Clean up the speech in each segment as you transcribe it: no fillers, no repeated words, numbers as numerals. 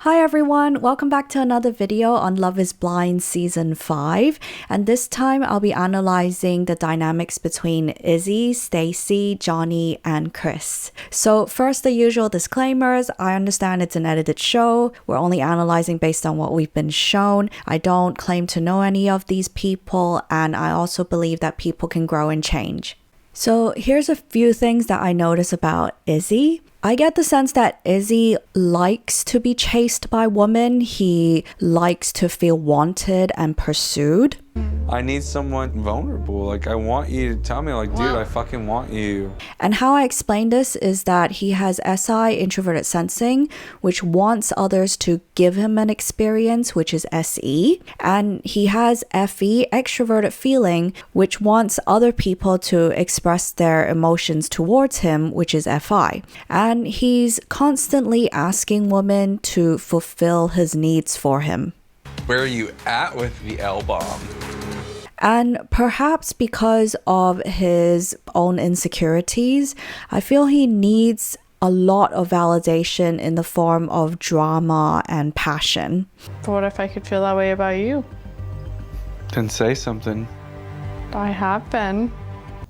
Hi everyone, welcome back to another video on Love is Blind Season 5, and this time I'll be analyzing the dynamics between Izzy, Stacy, Johnie, and Chris. So first, the usual disclaimers. I understand it's an edited show. We're only analyzing based on what we've been shown. I don't claim to know any of these people, and I also believe that people can grow and change. So here's a few things that I notice about Izzy. I get the sense that Izzy likes to be chased by women. He likes to feel wanted and pursued. I need someone vulnerable. Like, I want you to tell me, like, dude, I fucking want you. And how I explain this is that he has SI, introverted sensing, which wants others to give him an experience, which is SE. And he has FE, extroverted feeling, which wants other people to express their emotions towards him, which is FI. And he's constantly asking women to fulfill his needs for him. Where are you at with the L-bomb? And perhaps because of his own insecurities, I feel he needs a lot of validation in the form of drama and passion. But what if I could feel that way about you? Then say something. I have been.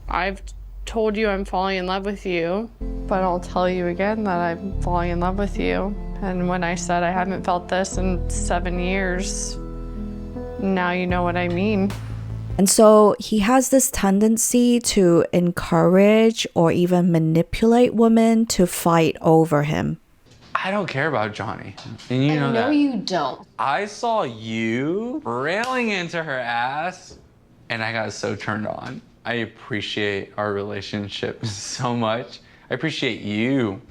I've told you I'm falling in love with you, but I'll tell you again that I'm falling in love with you. And when I said I haven't felt this in 7 years, now you know what I mean. And so he has this tendency to encourage or even manipulate women to fight over him. I don't care about Johnie. And you know that. No, you don't. I saw you railing into her ass, and I got so turned on. I appreciate our relationship so much. I appreciate you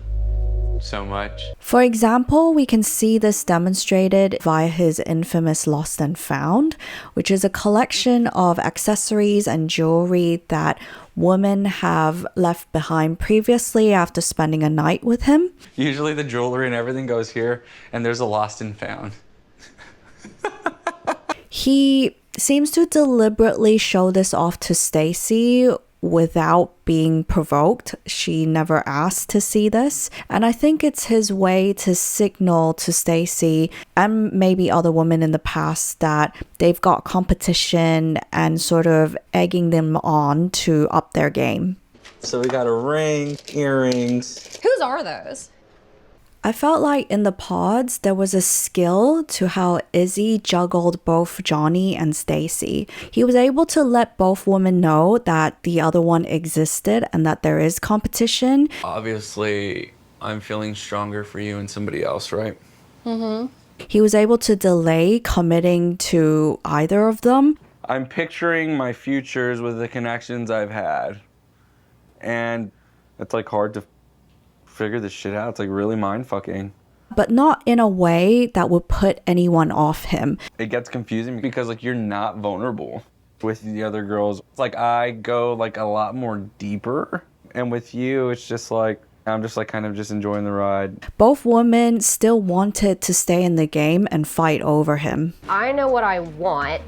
so much. For example, we can see this demonstrated via his infamous Lost and Found, which is a collection of accessories and jewelry that women have left behind previously after spending a night with him. Usually the jewelry and everything goes here, and there's a Lost and Found. He seems to deliberately show this off to Stacy without being provoked. She never asked to see this. And I think it's his way to signal to Stacy and maybe other women in the past that they've got competition and sort of egging them on to up their game. So we got a ring, earrings. Whose are those? I felt like in the pods, there was a skill to how Izzy juggled both Johnie and Stacy. He was able to let both women know that the other one existed and that there is competition. Obviously, I'm feeling stronger for you and somebody else, right? Mm-hmm. He was able to delay committing to either of them. I'm picturing my futures with the connections I've had. And it's like hard to figure this shit out. It's like really mind-fucking. But not in a way that would put anyone off him. It gets confusing because like you're not vulnerable with the other girls. It's like I go like a lot more deeper, and with you it's just like I'm just like kind of just enjoying the ride. Both women still wanted to stay in the game and fight over him. I know what I want,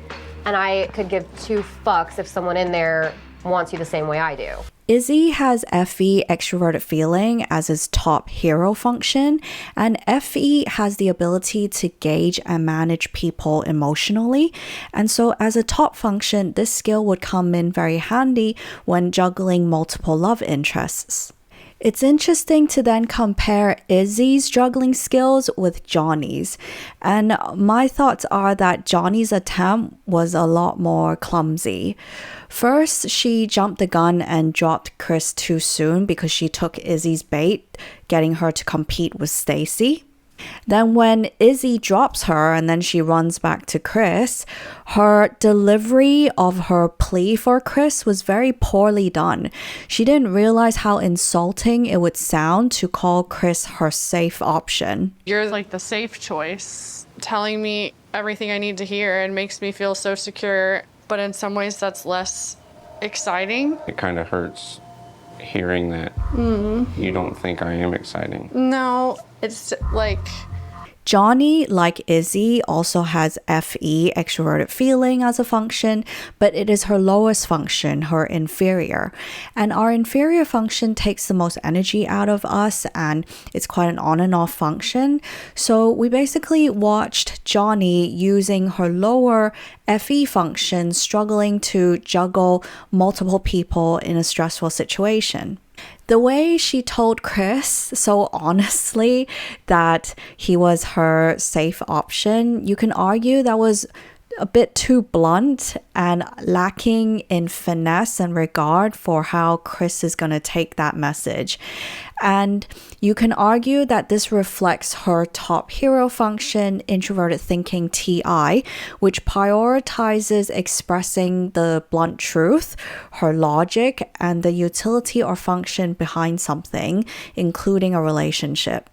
and I could give 2 fucks if someone in there wants you the same way I do. Izzy has FE, extroverted feeling, as his top hero function, and FE has the ability to gauge and manage people emotionally. And so as a top function, this skill would come in very handy when juggling multiple love interests. It's interesting to then compare Izzy's juggling skills with Johnie's. And my thoughts are that Johnie's attempt was a lot more clumsy. First, she jumped the gun and dropped Chris too soon because she took Izzy's bait, getting her to compete with Stacy. Then when Izzy drops her and then she runs back to Chris, her delivery of her plea for Chris was very poorly done. She didn't realize how insulting it would sound to call Chris her safe option. You're like the safe choice, telling me everything I need to hear and makes me feel so secure, but in some ways that's less exciting. It kind of hurts hearing that you don't think I am exciting. No, it's like... Johnie, like Izzy, also has FE, extroverted feeling, as a function, but it is her lowest function, her inferior. And our inferior function takes the most energy out of us, and it's quite an on and off function. So we basically watched Johnie using her lower FE function, struggling to juggle multiple people in a stressful situation. The way she told Chris so honestly that he was her safe option, you can argue that was a bit too blunt and lacking in finesse and regard for how Chris is going to take that message. And you can argue that this reflects her top hero function, introverted thinking TI, which prioritizes expressing the blunt truth, her logic, and the utility or function behind something, including a relationship.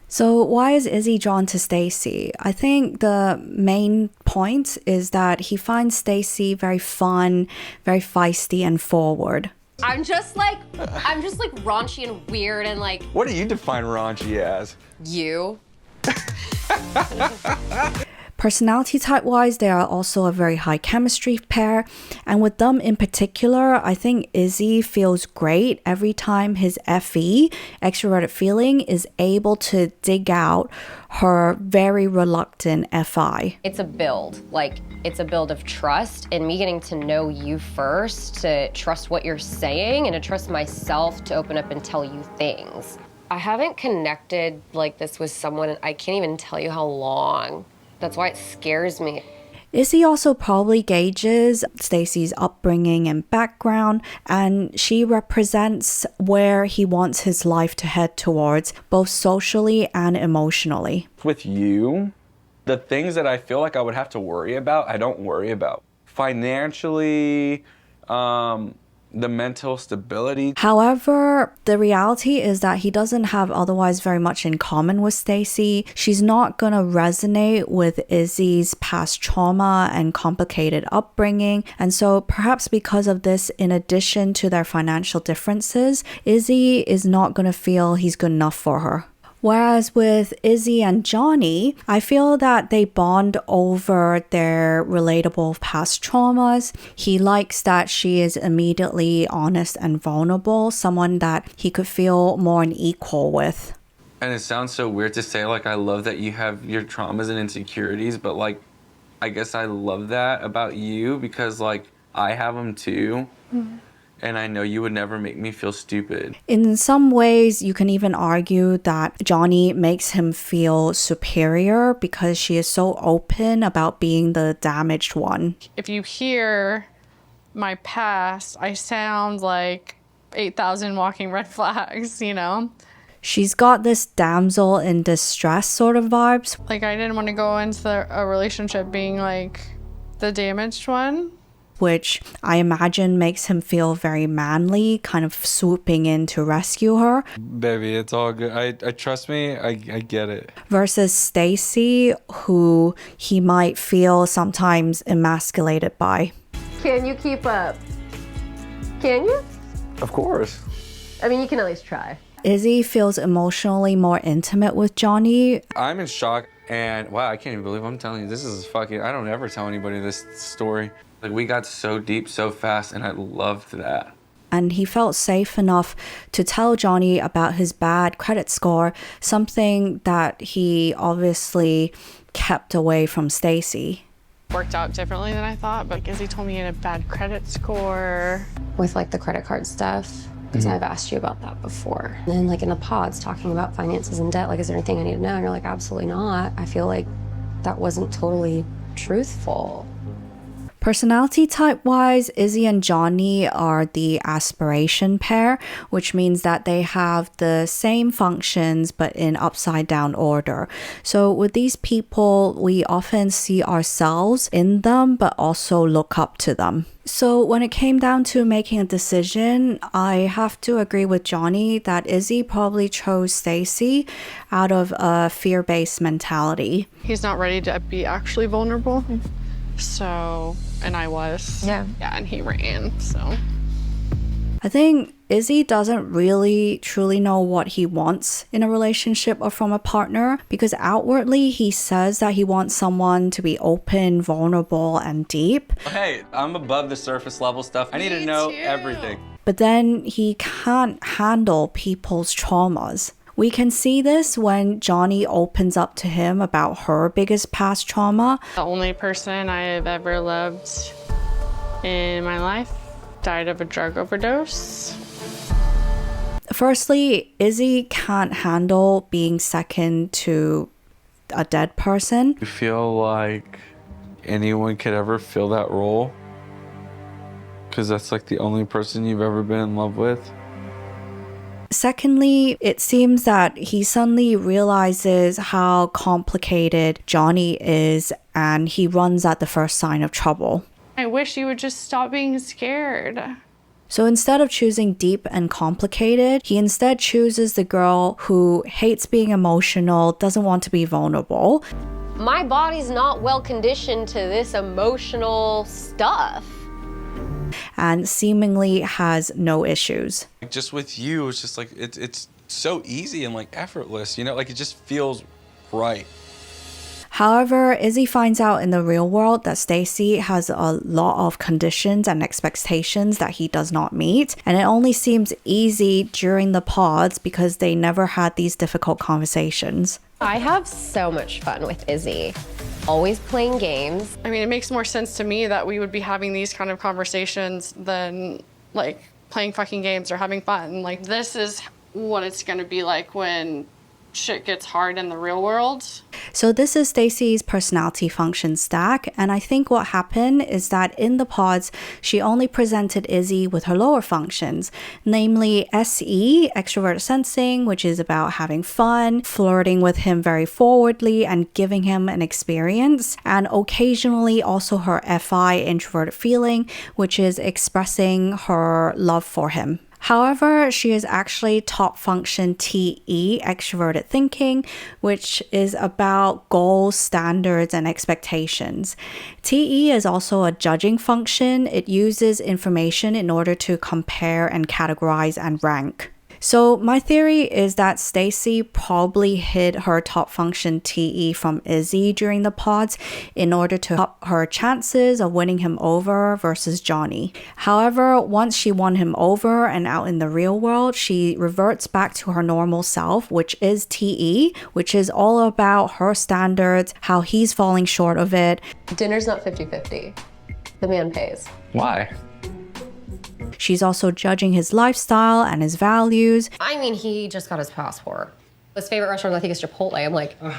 So why is Izzy drawn to Stacy? I think the main point is that he finds Stacy very fun, very feisty, and forward. I'm just like raunchy and weird and like. What do you define raunchy as? You. Personality type-wise, they are also a very high chemistry pair. And with them in particular, I think Izzy feels great every time his FE, extroverted feeling, is able to dig out her very reluctant FI. It's a build. Like, it's a build of trust and me getting to know you first, to trust what you're saying and to trust myself to open up and tell you things. I haven't connected like this with someone, I can't even tell you how long. That's why it scares me. Izzy also probably gauges Stacy's upbringing and background, and she represents where he wants his life to head towards, both socially and emotionally. With you, the things that I feel like I would have to worry about, I don't worry about. Financially, the mental stability. However, the reality is that he doesn't have otherwise very much in common with Stacy. She's not gonna resonate with Izzy's past trauma and complicated upbringing. And so perhaps because of this, in addition to their financial differences, Izzy is not gonna feel he's good enough for her. Whereas with Izzy and Johnie, I feel that they bond over their relatable past traumas. He likes that she is immediately honest and vulnerable, someone that he could feel more an equal with. And it sounds so weird to say, like, I love that you have your traumas and insecurities, but, like, I guess I love that about you because, like, I have them too. Mm-hmm. And I know you would never make me feel stupid. In some ways, you can even argue that Johnie makes him feel superior because she is so open about being the damaged one. If you hear my past, I sound like 8,000 walking red flags, you know? She's got this damsel in distress sort of vibes. Like, I didn't want to go into a relationship being like the damaged one, which I imagine makes him feel very manly, kind of swooping in to rescue her. Baby, it's all good. I trust me, I get it. Versus Stacy, who he might feel sometimes emasculated by. Can you keep up? Can you? Of course. I mean, you can at least try. Izzy feels emotionally more intimate with Johnie. I'm in shock, and wow, I can't even believe I'm telling you. This is fucking, I don't ever tell anybody this story. Like, we got so deep so fast, and I loved that. And he felt safe enough to tell Johnie about his bad credit score, something that he obviously kept away from Stacy. Worked out differently than I thought, but Izzy told me he had a bad credit score. With like the credit card stuff, because I've asked you about that before. And then like in the pods talking about finances and debt, like, is there anything I need to know? And you're like, absolutely not. I feel like that wasn't totally truthful. Personality type-wise, Izzy and Johnie are the aspiration pair, which means that they have the same functions but in upside-down order. So with these people, we often see ourselves in them but also look up to them. So when it came down to making a decision, I have to agree with Johnie that Izzy probably chose Stacy out of a fear-based mentality. He's not ready to be actually vulnerable. So, and I was. Yeah. Yeah, and he ran, so. I think Izzy doesn't really truly know what he wants in a relationship or from a partner, because outwardly he says that he wants someone to be open, vulnerable, and deep. Hey, I'm above the surface level stuff. I need to know everything. But then he can't handle people's traumas. We can see this when Johnie opens up to him about her biggest past trauma. The only person I have ever loved in my life died of a drug overdose. Firstly, Izzy can't handle being second to a dead person. You feel like anyone could ever fill that role? Because that's like the only person you've ever been in love with? Secondly, it seems that he suddenly realizes how complicated Johnie is, and he runs at the first sign of trouble. I wish you would just stop being scared. So instead of choosing deep and complicated, he instead chooses the girl who hates being emotional, doesn't want to be vulnerable. My body's not well conditioned to this emotional stuff. And seemingly has no issues. Just with you, it's just like, it's so easy and like effortless, you know, like it just feels right. However, Izzy finds out in the real world that Stacy has a lot of conditions and expectations that he does not meet, and it only seems easy during the pods because they never had these difficult conversations. I have so much fun with Izzy. Always playing games. I mean, it makes more sense to me that we would be having these kind of conversations than like playing fucking games or having fun. Like, this is what it's gonna be like when shit gets hard in the real world. So this is Stacy's personality function stack, and I think what happened is that in the pods, she only presented Izzy with her lower functions, namely SE, extrovert sensing, which is about having fun, flirting with him very forwardly, and giving him an experience, and occasionally also her FI, introverted feeling, which is expressing her love for him. However, she is actually top function TE, extroverted thinking, which is about goals, standards, and expectations. TE is also a judging function. It uses information in order to compare and categorize and rank. So my theory is that Stacy probably hid her top function TE from Izzy during the pods in order to up her chances of winning him over versus Johnie. However, once she won him over and out in the real world, she reverts back to her normal self, which is TE, which is all about her standards, how he's falling short of it. Dinner's not 50-50. The man pays. Why? She's also judging his lifestyle and his values. I mean, he just got his passport. His favorite restaurant, I think, is Chipotle. I'm like, ugh.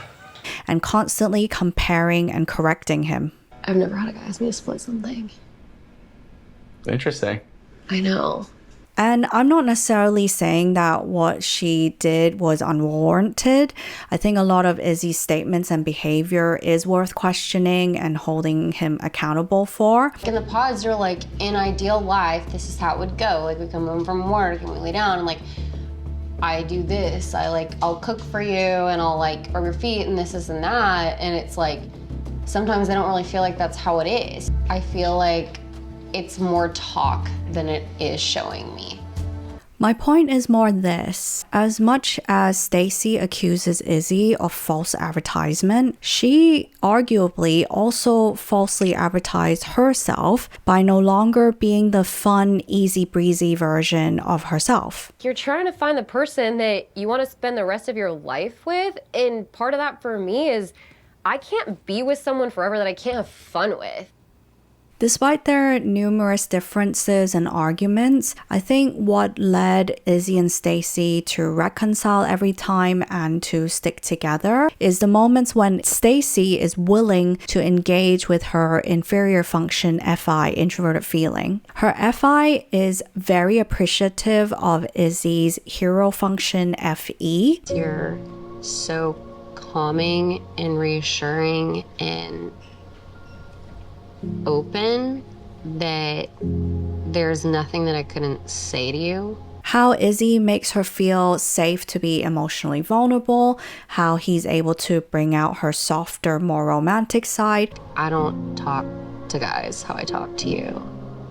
And constantly comparing and correcting him. I've never had a guy ask me to split something. Interesting. I know. And I'm not necessarily saying that what she did was unwarranted. I think a lot of Izzy's statements and behavior is worth questioning and holding him accountable for. In the pods, you're like, in ideal life, this is how it would go. Like, we come home from work and we lay down and like, I do this. I'll cook for you and I'll like rub your feet and this and that. And it's like, sometimes I don't really feel like that's how it is. I feel like it's more talk than it is showing me. My point is more this. As much as Stacy accuses Izzy of false advertisement, she arguably also falsely advertised herself by no longer being the fun, easy breezy version of herself. You're trying to find the person that you want to spend the rest of your life with, and part of that for me is I can't be with someone forever that I can't have fun with. Despite their numerous differences and arguments, I think what led Izzy and Stacy to reconcile every time and to stick together is the moments when Stacy is willing to engage with her inferior function FI, introverted feeling. Her FI is very appreciative of Izzy's hero function FE. You're so calming and reassuring and open that there's nothing that I couldn't say to you. How Izzy makes her feel safe to be emotionally vulnerable, how he's able to bring out her softer, more romantic side. I don't talk to guys how I talk to you.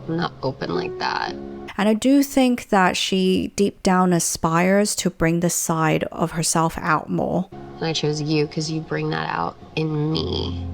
I'm not open like that. And I do think that she deep down aspires to bring this side of herself out more. And I chose you because you bring that out in me.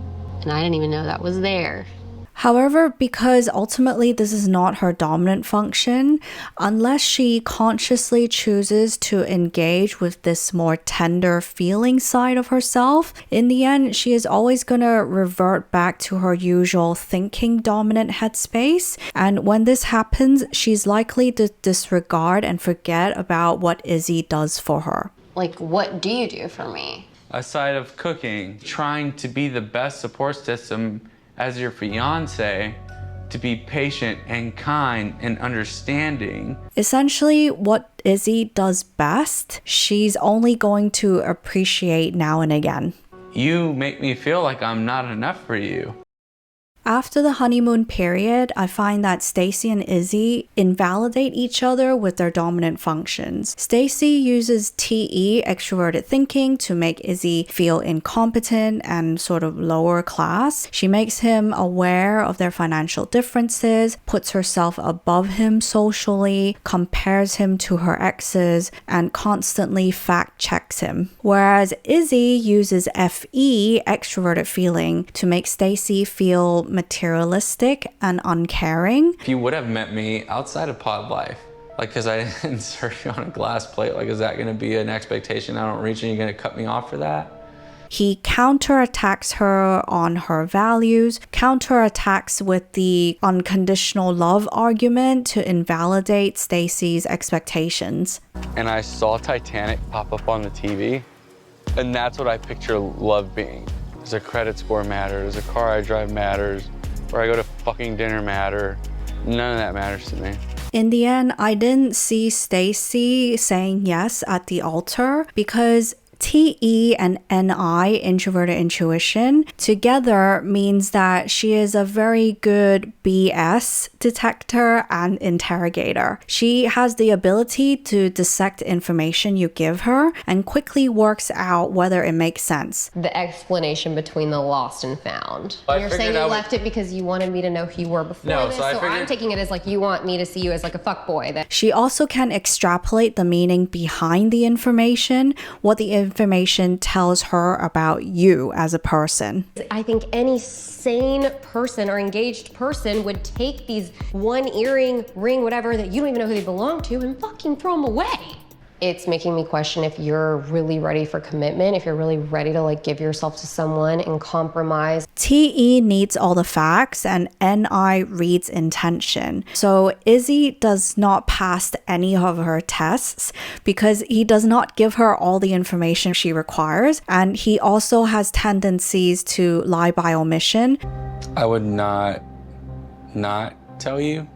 And I didn't even know that was there. However, because ultimately this is not her dominant function, unless she consciously chooses to engage with this more tender feeling side of herself, in the end, she is always going to revert back to her usual thinking dominant headspace. And when this happens, she's likely to disregard and forget about what Izzy does for her. Like, what do you do for me? Aside of cooking, trying to be the best support system as your fiance, to be patient and kind and understanding. Essentially, what Izzy does best, she's only going to appreciate now and again. You make me feel like I'm not enough for you. After the honeymoon period, I find that Stacy and Izzy invalidate each other with their dominant functions. Stacy uses TE, extroverted thinking, to make Izzy feel incompetent and sort of lower class. She makes him aware of their financial differences, puts herself above him socially, compares him to her exes, and constantly fact checks him. Whereas Izzy uses FE, extroverted feeling, to make Stacy feel materialistic and uncaring. If you would have met me outside of pod life, like, because I didn't serve you on a glass plate, like, is that going to be an expectation I don't reach and you're going to cut me off for that? He counterattacks her on her values, counterattacks with the unconditional love argument to invalidate Stacy's expectations. And I saw Titanic pop up on the TV, and that's what I picture love being. Does a credit score matter? Does a car I drive matters? Where I go to fucking dinner matter? None of that matters to me. In the end, I didn't see Stacy saying yes at the altar because TE and NI, introverted intuition, together means that she is a very good BS detector and interrogator. She has the ability to dissect information you give her and quickly works out whether it makes sense. The explanation between the lost and found. I You're saying figured you I would- left it because you wanted me to know who you were before No, this, so I so I'm figured- taking it as like you want me to see you as like a fuckboy. That She also can extrapolate the meaning behind the information, what the information tells her about you as a person. I think any sane person or engaged person would take these one earring, ring, whatever, that you don't even know who they belong to and fucking throw them away. It's making me question if you're really ready for commitment, if you're really ready to like give yourself to someone and compromise. TE needs all the facts and NI reads intention. So Izzy does not pass any of her tests because he does not give her all the information she requires. And he also has tendencies to lie by omission. I would not tell you.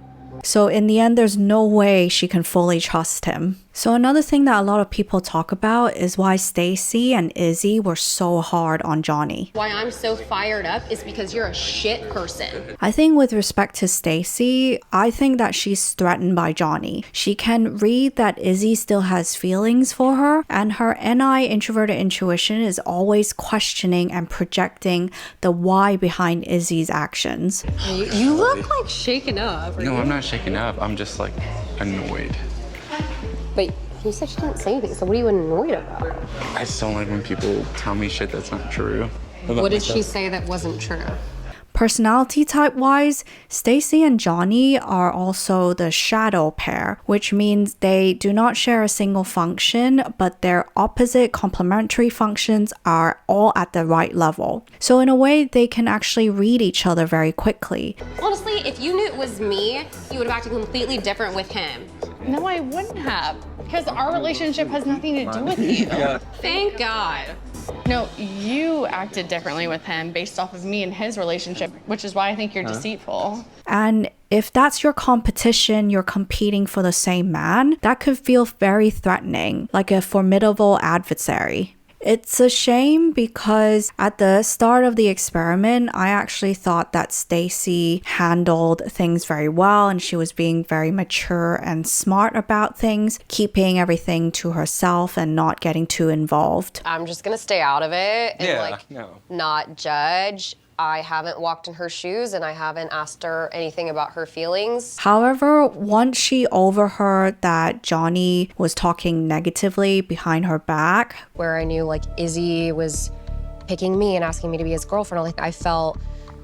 So in the end, there's no way she can fully trust him. So another thing that a lot of people talk about is why Stacy and Izzy were so hard on Johnie. Why I'm so fired up is because you're a shit person. I think with respect to Stacy, I think that she's threatened by Johnie. She can read that Izzy still has feelings for her, and her NI introverted intuition is always questioning and projecting the why behind Izzy's actions. You look like shaken up. No, I'm not shaking up. I'm just like annoyed. But you said she didn't say anything, so what are you annoyed about? I just don't like when people tell me shit that's not true. What did she say that wasn't true? Personality type wise, Stacy and Johnie are also the shadow pair, which means they do not share a single function, but their opposite complementary functions are all at the right level. So in a way, they can actually read each other very quickly. Honestly, if you knew it was me, you would have acted completely different with him. No, I wouldn't have. Because our relationship has nothing to do with you. Thank God. No, you acted differently with him based off of me and his relationship, which is why I think you're deceitful. And if that's your competition, you're competing for the same man, that could feel very threatening, like a formidable adversary. It's a shame because at the start of the experiment, I actually thought that Stacy handled things very well and she was being very mature and smart about things, keeping everything to herself and not getting too involved. I'm just gonna stay out of it and not judge. I haven't walked in her shoes and I haven't asked her anything about her feelings. However, once she overheard that Johnie was talking negatively behind her back, Where I knew like Izzy was picking me and asking me to be his girlfriend, like I felt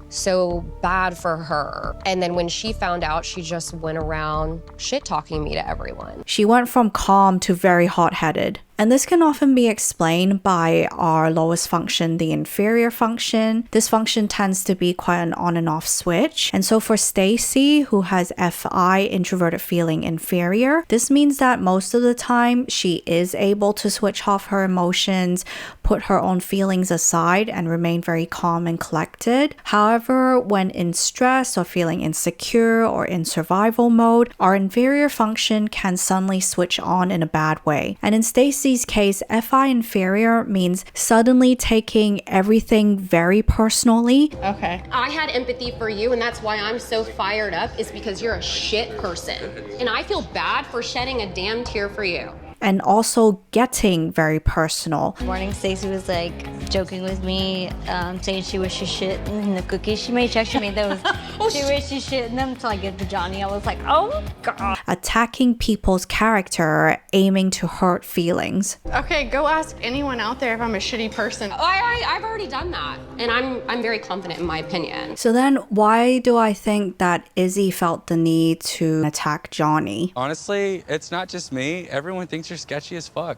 so bad for her. And then when she found out, she just went around shit-talking me to everyone. she went from calm to very hot-headed. And this can often be explained by our lowest function, the inferior function. This function tends to be quite an on and off switch. And so for Stacy, who has FI, introverted feeling inferior, this means that most of the time she is able to switch off her emotions, put her own feelings aside, and remain very calm and collected. However, when in stress or feeling insecure or in survival mode, our inferior function can suddenly switch on in a bad way. And in Stacy's case, FI inferior means suddenly taking everything very personally. Okay. I had empathy for you, and that's why I'm so fired up, is because you're a shit person. And I feel bad for shedding a damn tear for you. And also getting very personal. Morning, Stacey was like joking with me, saying she wished she shit in the cookies she made. She actually made those. She wished she shit in them to like give to Johnie. I was like, oh god. Attacking people's character, aiming to hurt feelings. Okay, go ask anyone out there if I'm a shitty person. I've already done that, and I'm very confident in my opinion. So then why do I think that Izzy felt the need to attack Johnie? Honestly, it's not just me. Everyone thinks you're sketchy as fuck.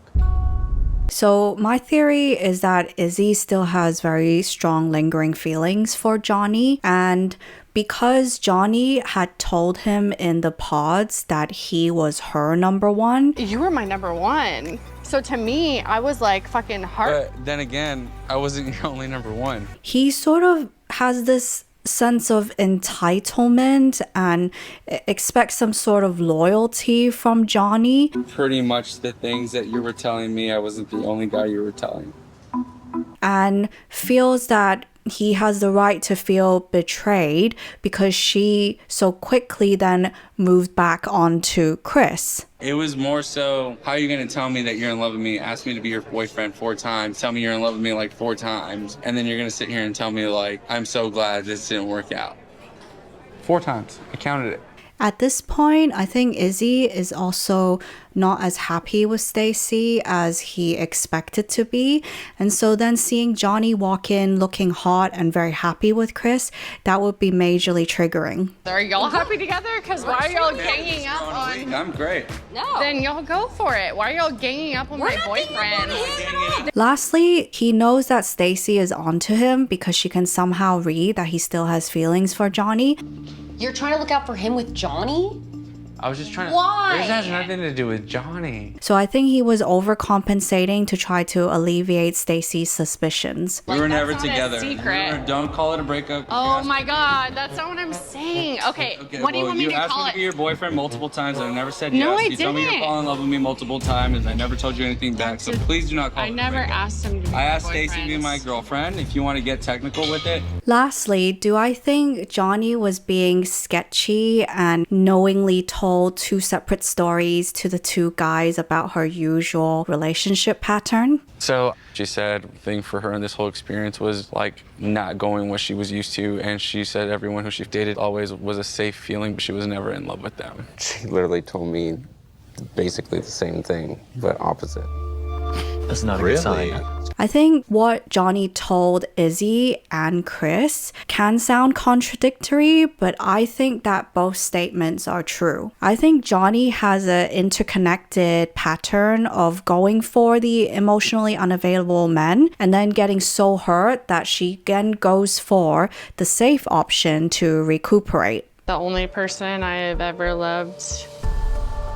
So my theory is that Izzy still has very strong lingering feelings for Johnie, and because Johnie had told him in the pods that he was her number one. You were my number one. So to me, I was like fucking heart. Then again, I wasn't your only number one. He sort of has this sense of entitlement and expects some sort of loyalty from Johnie. Pretty much the things that you were telling me, I wasn't the only guy you were telling. And feels that he has the right to feel betrayed because she so quickly then moved back onto Chris. It was more so, how are you gonna tell me that you're in love with me, ask me to be your boyfriend 4 times, tell me you're in love with me like 4 times, and then you're gonna sit here and tell me like, I'm so glad this didn't work out. 4 times. I counted it. At this point, I think Izzy is also not as happy with Stacy as he expected to be. And so then seeing Johnie walk in looking hot and very happy with Chris, that would be majorly triggering. Are y'all happy together? Because why are y'all ganging up on... I'm great. No. Then y'all go for it. Why are y'all ganging up on my boyfriend? Lastly, he knows that Stacy is onto him because she can somehow read that he still has feelings for Johnie. You're trying to look out for him with Johnie? I was just trying to. Why? This has nothing to do with Johnie. So I think he was overcompensating to try to alleviate Stacy's suspicions. We were never that's not a together. secret. Don't call it a breakup. Oh my god, that's not what I'm saying. Okay, what do you want me to You asked call me to be it? your boyfriend multiple times, and I never said No, yes. I You told me didn't. you're falling in love with me multiple times, and I never told you anything back. So please do not call I it a never breakup. asked him to be I my asked Stacy to be boyfriend. my girlfriend. If you want to get technical with it, Lastly, do I think Johnie was being sketchy and knowingly told 2 separate stories to the 2 guys about her usual relationship pattern? so she said the thing for her in this whole experience was like not going what she was used to, and she said everyone who she dated always was a safe feeling, but she was never in love with them. She literally told me basically the same thing, but opposite. That's not a good sign. I think what Johnie told Izzy and Chris can sound contradictory, but I think that both statements are true. I think Johnie has an interconnected pattern of going for the emotionally unavailable men and then getting so hurt that she again goes for the safe option to recuperate. The only person I have ever loved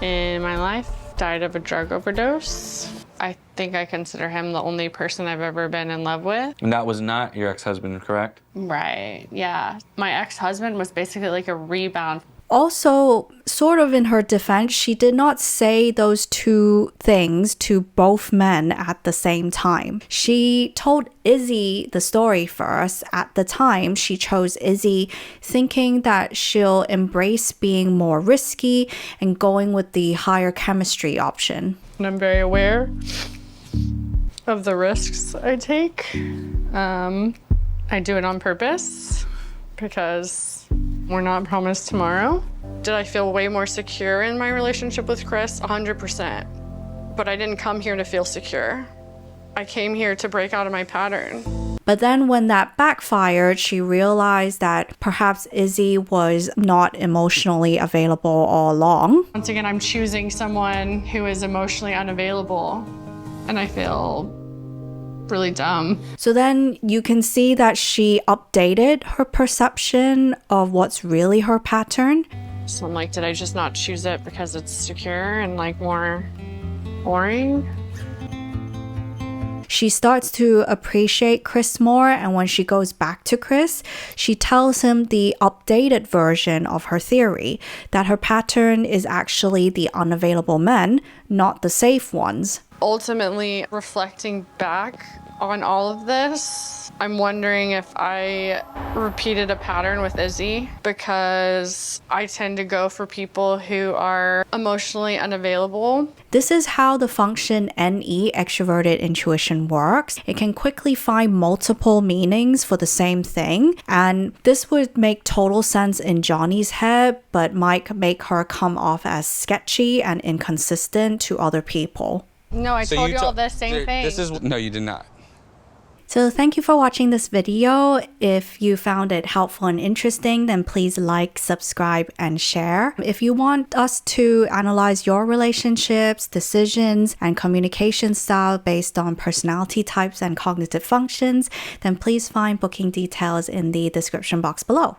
in my life died of a drug overdose. I think I consider him the only person I've ever been in love with. And that was not your ex-husband, correct? Right, yeah. My ex-husband was basically like a rebound. Also, sort of in her defense, she did not say those 2 things to both men at the same time. She told Izzy the story first. At the time, she chose Izzy thinking that she'll embrace being more risky and going with the higher chemistry option. And I'm very aware of the risks I take. I do it on purpose because we're not promised tomorrow. Did I feel way more secure in my relationship with Chris? 100%. But I didn't come here to feel secure. I came here to break out of my pattern. But then when that backfired, she realized that perhaps Izzy was not emotionally available all along. Once again, I'm choosing someone who is emotionally unavailable, and I feel really dumb. So then you can see that she updated her perception of what's really her pattern. So I'm like, did I just not choose it because it's secure and like more boring? She starts to appreciate Chris more, and when she goes back to Chris, she tells him the updated version of her theory, that her pattern is actually the unavailable men, not the safe ones. Ultimately, reflecting back on all of this, I'm wondering if I repeated a pattern with Izzy, because I tend to go for people who are emotionally unavailable. This is how the function NE, extroverted intuition, works. It can quickly find multiple meanings for the same thing, and this would make total sense in Johnie's head, but might make her come off as sketchy and inconsistent to other people. No, I told you all the same thing. No, you did not. So thank you for watching this video. If you found it helpful and interesting, then please like, subscribe, and share. If you want us to analyze your relationships, decisions, and communication style based on personality types and cognitive functions, then please find booking details in the description box below.